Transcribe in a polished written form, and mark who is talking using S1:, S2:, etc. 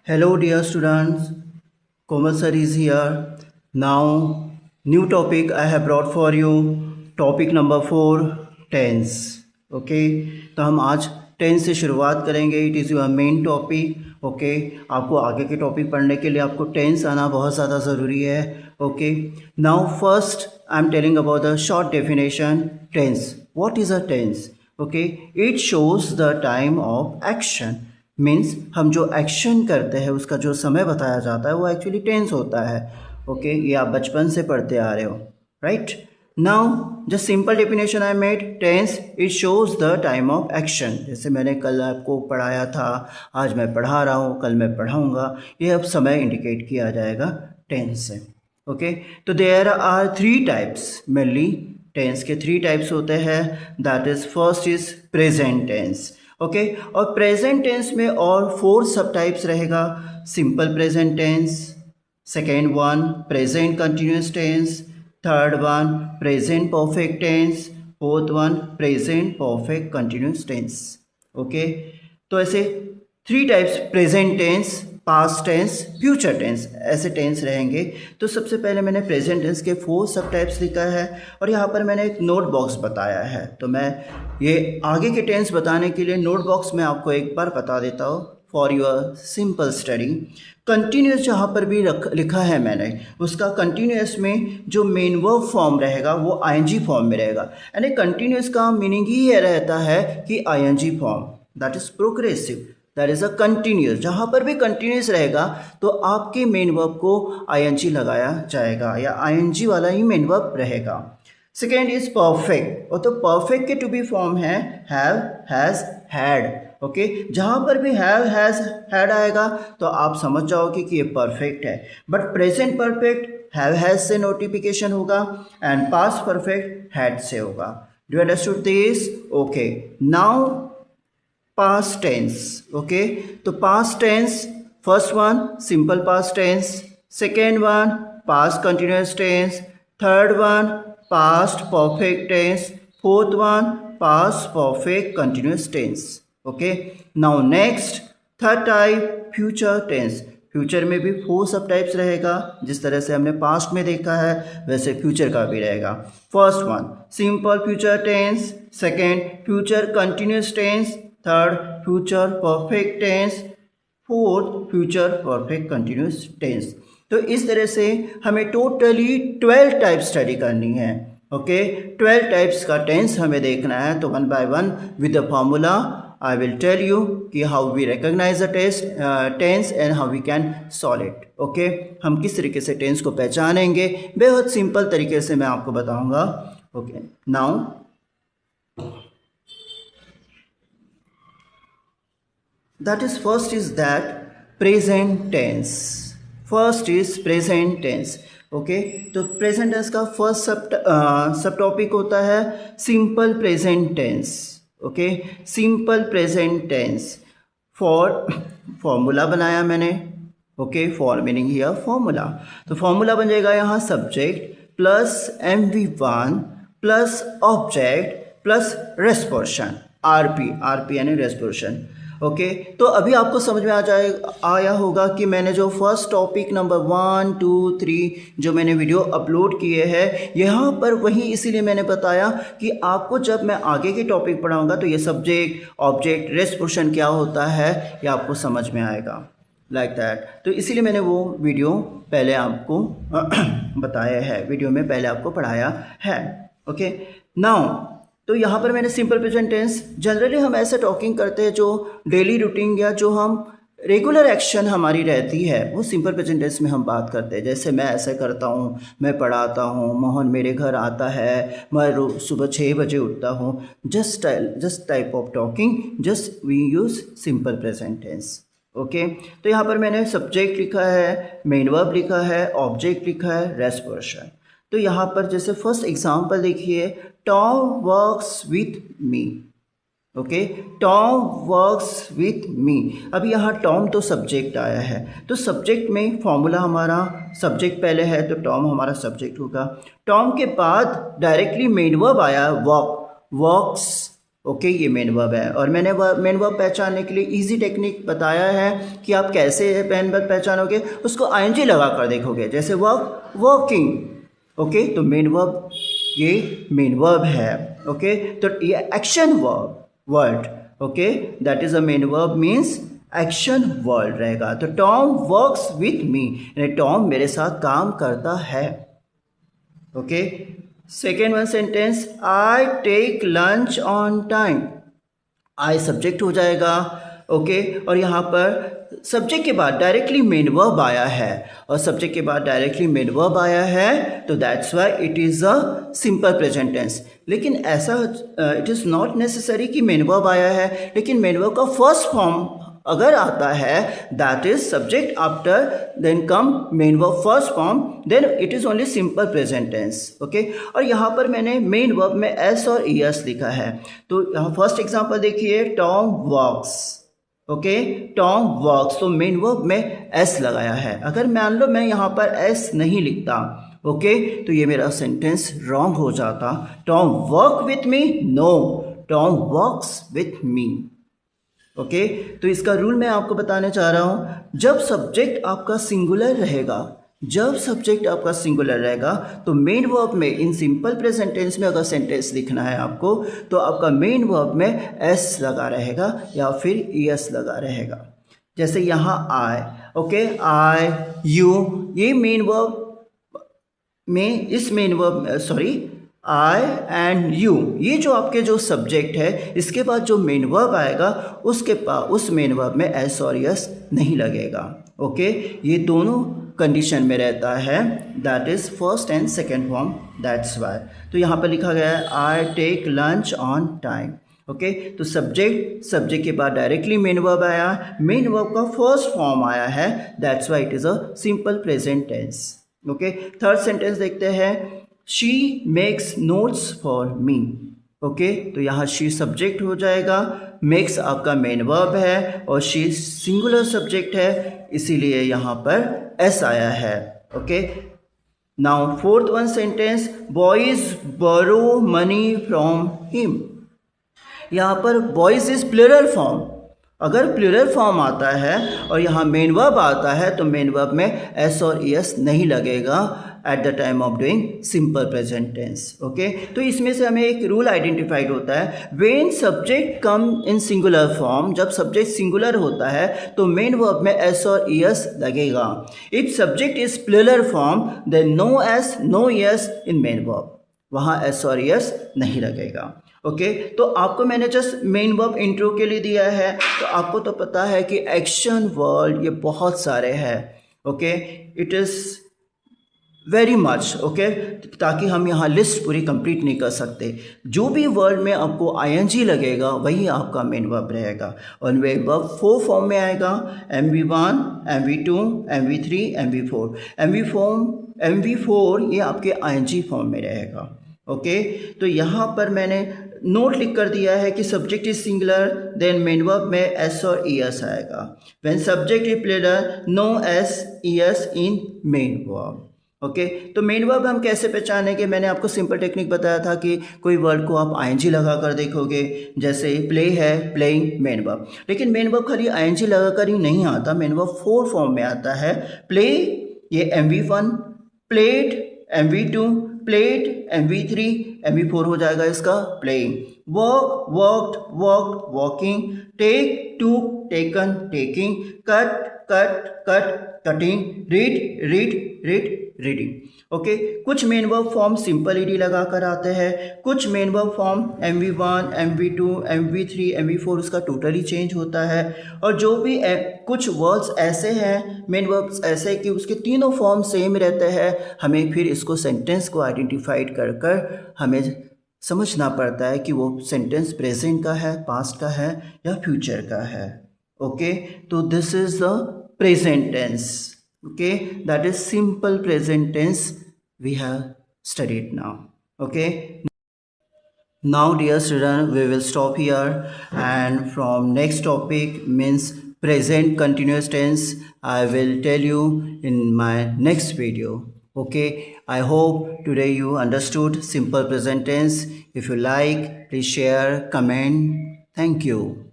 S1: Hello, dear students. Komal sir is here. Now, new topic I have brought for you. Topic number 4, tense. Okay, तो हम आज tense से शुरुआत करेंगे. It is your main topic. Okay, आपको आगे के टॉपिक पढ़ने के लिए आपको टेंस आना बहुत ज़्यादा ज़रूरी है. Okay, now first I am telling about the short definition. Tense. What is a tense? Okay, it shows the time of action. Means हम जो एक्शन करते हैं उसका जो समय बताया जाता है वो एक्चुअली टेंस होता है. ओके, ये आप बचपन से पढ़ते आ रहे हो, right? Now just simple definition I made. Tense, it shows the time of action. जैसे मैंने कल आपको पढ़ाया था, आज मैं पढ़ा रहा हूँ, कल मैं पढ़ाऊँगा, ये अब समय इंडिकेट किया जाएगा टेंस से. ओके, तो there are 3 types. Mainly tense के 3 टाइप्स होते हैं. That is first is present tense. Okay, और प्रेजेंट टेंस में और 4 सब टाइप्स रहेगा. Simple present tense, second one present continuous tense, third one present perfect tense, fourth one present perfect continuous tense. Okay, तो ऐसे 3 types present tense, past tense, future tense, ऐसे tense रहेंगे. तो सबसे पहले मैंने प्रेजेंट टेंस के 4 सब टाइप्स लिखा है और यहाँ पर मैंने एक नोट बॉक्स बताया है. तो मैं ये आगे के टेंस बताने के लिए नोट बॉक्स में आपको एक बार बता देता हूँ for your simple study. Continuous जहाँ पर भी लिखा है मैंने, उसका कंटिन्यूस में जो मेन वर्ब फॉर्म रहेगा वो आईएनजी फॉर्म में रहेगा. यानी कंटिन्यूस का मीनिंग ही ये रहता है कि ING form, that is progressive, that is a continuous. जहाँ पर भी कंटिन्यूस रहेगा तो आपके मेन वर्ब को आईएनजी लगाया जाएगा या आईएनजी वाला ही मेन वर्ब रहेगा. Second is perfect. और तो परफेक्ट के टू बी फॉर्म है हैव, हैज, हैड. ओके, जहाँ पर भी हैव, हैज, हैड आएगा तो आप समझ जाओगे कि ये परफेक्ट है. But present perfect have, has से नोटिफिकेशन होगा एंड पास्ट परफेक्ट हैड से होगा. Do you understood this? Okay, now past tense. Okay, तो past tense, first one simple past tense, second one past continuous tense, third one past perfect tense, fourth one past perfect continuous tense. Okay, now next third type future tense. Future में भी 4 सब types रहेगा. जिस तरह से हमने past में देखा है वैसे फ्यूचर का भी रहेगा. First one simple future tense, second future continuous tense, third future perfect tense, fourth future perfect continuous tense. तो इस तरह से हमें टोटली 12 टाइप स्टडी करनी है. ओके, 12 टाइप्स का टेंस हमें देखना है. तो one by one with the formula I will tell you कि how we recognise the tense and how we can solve it. Okay, हम किस तरीके से टेंस को पहचानेंगे, बेहद सिंपल तरीके से मैं आपको बताऊंगा. Okay, now that is first is that present tense. First is present tense. Okay, तो प्रेजेंट टेंस का फर्स्ट सब टॉपिक होता है simple present tense. Okay, simple present tense. Formula बनाया मैंने. Okay, for meaning here formula. तो formula बन जाएगा यहाँ subject plus MV1 plus object plus रेस्पोर्शन, आरपी यानी रेस्पोर्शन. ओके, तो अभी आपको समझ में आया होगा कि मैंने जो फर्स्ट टॉपिक नंबर 1, 2, 3 जो मैंने वीडियो अपलोड किए हैं यहाँ पर वही इसीलिए मैंने बताया कि आपको जब मैं आगे के टॉपिक पढ़ाऊँगा तो ये सब्जेक्ट, ऑब्जेक्ट, रेस्पोर्शन क्या होता है ये आपको समझ में आएगा, लाइक दैट. तो इसीलिए मैंने वो वीडियो पहले आपको बताया है, वीडियो में पहले आपको पढ़ाया है. ओके, नाउ तो यहाँ पर मैंने सिंपल प्रेजेंट टेंस, जनरली हम ऐसे टॉकिंग करते हैं जो डेली रूटीन या जो हम रेगुलर एक्शन हमारी रहती है वो सिंपल प्रेजेंट टेंस में हम बात करते हैं. जैसे मैं ऐसे करता हूँ, मैं पढ़ाता हूँ, मोहन मेरे घर आता है, मैं रोज सुबह 6 बजे उठता हूँ. Just type of talking, just we use simple present tense. Okay, तो यहाँ पर मैंने सब्जेक्ट लिखा है, मेन वर्ब लिखा है, ऑब्जेक्ट लिखा है, रेस्पोर्शन. तो यहाँ पर जैसे फर्स्ट एग्जांपल देखिए, Tom works with me. Okay, Tom works with मी. अभी यहाँ टॉम तो सब्जेक्ट आया है, तो सब्जेक्ट में फॉर्मूला हमारा सब्जेक्ट पहले है तो टॉम हमारा सब्जेक्ट होगा. टॉम के बाद डायरेक्टली मेन वर्ब आया वर्क, वर्क्स. ओके ये मेन वर्ब है। और मैंने मेन वर्ब पहचानने के लिए इजी टेक्निक बताया है कि आप कैसे मेन वर्ब पहचानोगे, उसको आईएनजी लगा कर देखोगे, जैसे वर्क वर्किंग। ओके तो मेन वर्ब ये मेन वर्ब है। ओके तो ये action word okay that is a main verb means action word रहेगा। तो टॉम वर्क्स विथ मी, यानी टॉम मेरे साथ काम करता है। Okay second one sentence, I take lunch on time. I subject हो जाएगा। ओके और यहाँ पर सब्जेक्ट के बाद डायरेक्टली मेन वर्ब आया है, और सब्जेक्ट के बाद डायरेक्टली मेन वर्ब आया है, तो that's why it is a simple present tense. लेकिन ऐसा इट इज़ नॉट नेसेसरी कि मेन वर्ब आया है, लेकिन मेन वर्ब का फर्स्ट फॉर्म अगर आता है that is subject after then come main verb first form, then it is only simple present tense. Okay और यहाँ पर मैंने मेन वर्ब में एस और ई एस लिखा है। तो यहाँ फर्स्ट एग्जांपल देखिए, टॉम वॉक्स। ओके टॉम वर्क्स, तो मेन वर्ब में एस लगाया है। अगर मान लो मैं यहाँ पर एस नहीं लिखता, ओके तो ये मेरा सेंटेंस रॉन्ग हो जाता। Tom work with me, no, Tom works with me. Okay तो इसका रूल मैं आपको बताने चाह रहा हूँ, जब सब्जेक्ट आपका सिंगुलर रहेगा, जब सब्जेक्ट आपका सिंगुलर रहेगा तो मेन वर्ब में इन सिंपल प्रेजेंट टेंस में अगर सेंटेंस लिखना है आपको, तो आपका मेन वर्ब में एस लगा रहेगा या फिर एस लगा रहेगा। जैसे यहाँ आई, ओके आई यू, ये मेन वर्ब में इस main verb sorry I and you, ये जो आपके जो सब्जेक्ट है, इसके बाद जो मेन वर्ब आएगा उसके पास उस मेन वर्ब में एस और यस नहीं लगेगा। ओके ये दोनों कंडीशन में रहता है, that is first and second form, that's why. तो यहाँ पर लिखा गया है I take lunch on time. Okay तो सब्जेक्ट के बाद डायरेक्टली मेन वर्ब आया, मेन वर्ब का फर्स्ट फॉर्म आया है, that's why it is a simple present tense. Okay third sentence देखते हैं, she makes notes for me. Okay तो यहाँ शी सब्जेक्ट हो जाएगा, मेक्स आपका मेन वर्ब है और शी सिंगुलर सब्जेक्ट है, इसीलिए यहाँ पर एस आया है। Okay now fourth one sentence, boys borrow money from him. यहाँ पर बॉयज इज प्लूरल फॉर्म, अगर प्लूरल फॉर्म आता है और यहाँ मेन वर्ब आता है तो मेन वर्ब में एस और एस नहीं लगेगा at the time of doing simple present tense. Okay तो इसमें से हमें एक रूल आइडेंटिफाइड होता है, when subject come in singular form, जब सब्जेक्ट सिंगुलर होता है तो मेन वर्ब में एस और एस लगेगा। If subject is plural form then no S no ES in main verb, वहाँ एस और एस नहीं लगेगा। ओके तो आपको मैंने जस्ट मेन वर्ब इंट्रो के लिए दिया है, तो आपको तो पता है कि एक्शन वर्ड ये बहुत सारे हैं। Okay it is very much, okay ताकि हम यहाँ लिस्ट पूरी कंप्लीट नहीं कर सकते। जो भी वर्ड में आपको आईएनजी लगेगा वही आपका मेन वर्ब रहेगा, और मेन वर्ब 4 फॉर्म में आएगा, MV1, MV2, MV3, MV4। MV4 ये आपके आईएनजी फॉर्म में रहेगा। ओके तो यहाँ पर मैंने नोट लिख कर दिया है कि subject is singular then main verb में एस और एस आएगा, when subject is plural no S ES in main verb. Okay तो मेन वर्ब हम कैसे पहचानेंगे, मैंने आपको सिंपल टेक्निक बताया था कि कोई वर्ड को आप आईएनजी लगा कर देखोगे, जैसे प्ले है प्लेइंग मेन वर्ब, लेकिन मेन वर्ब खाली आईएनजी लगा कर ही नहीं आता, मेन वर्ब 4 फॉर्म में आता है। प्ले ये MV1, played MV2, played MV3, MV4 हो जाएगा इसका playing. Work worked worked walking, take took taken taking, cut cut cut cutting, read read read reading. Okay कुछ main verb form simple ED लगा कर आते हैं, कुछ main verb form MV1, MV2, MV3, MV4 उसका टोटली चेंज होता है, और जो भी कुछ वर्ड्स ऐसे हैं मेन वर्ब्स ऐसे कि उसके तीनों फॉर्म सेम रहते हैं, हमें फिर इसको सेंटेंस को आइडेंटिफाइड कर कर हमें समझना पड़ता है कि वो सेंटेंस प्रेजेंट का है, पास्ट का है या फ्यूचर का है। ओके तो this is the present tense. Okay that is simple present tense we have studied now. Okay now dear student we will stop here, and from next topic means present continuous tense I will tell you in my next video. Okay, I hope today you understood simple present tense. If you like, please share, comment. Thank you.